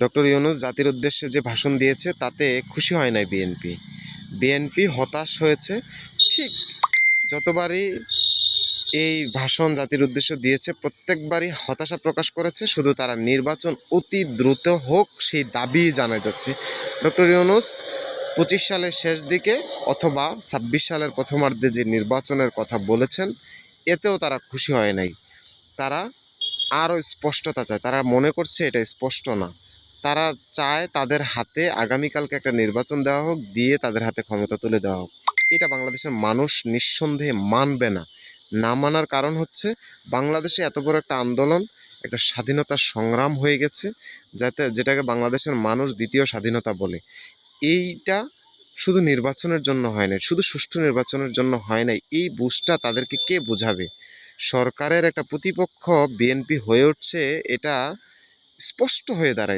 Doctor Yunus জাতির উদ্দেশ্যে যে ভাষণ দিয়েছে তাতে খুশি হয় নাই বিএনপি। বিএনপি হতাশ হয়েছে। ঠিক যতবারই এই ভাষণ জাতির উদ্দেশ্যে দিয়েছে প্রত্যেকবারই হতাশা প্রকাশ করেছে, শুধু তারা নির্বাচন অতি দ্রুত হোক সেই দাবি জানায় যাচ্ছে। ডক্টর ইউনূস 25 সালের শেষ দিকে অথবা 26 সালের প্রথমার্ধে যে নির্বাচনের কথা বলেছেন এতেও তারা খুশি হয় নাই। তারা আরও স্পষ্টতা চায়। তারা মনে করছে এটা স্পষ্ট না। তারা চায় তাদের হাতে আগামীকালকে একটা নির্বাচন দেওয়া হোক, দিয়ে তাদের হাতে ক্ষমতা তুলে দেওয়া হোক। এটা বাংলাদেশের মানুষ নিঃসন্দেহে মানবে না। না মানার কারণ হচ্ছে বাংলাদেশে এত বড় একটা আন্দোলন, একটা স্বাধীনতার সংগ্রাম হয়ে গেছে, যেটাকে বাংলাদেশের মানুষ দ্বিতীয় স্বাধীনতা বলে। এইটা শুধু নির্বাচনের জন্য হয় নাই, শুধু সুষ্ঠু নির্বাচনের জন্য হয় নাই। এই বুঝটা তাদেরকে কে বোঝাবে? সরকারের একটা প্রতিপক্ষ বিএনপি হয়ে উঠছে, এটা স্পষ্ট হয়ে দাঁড়ায়।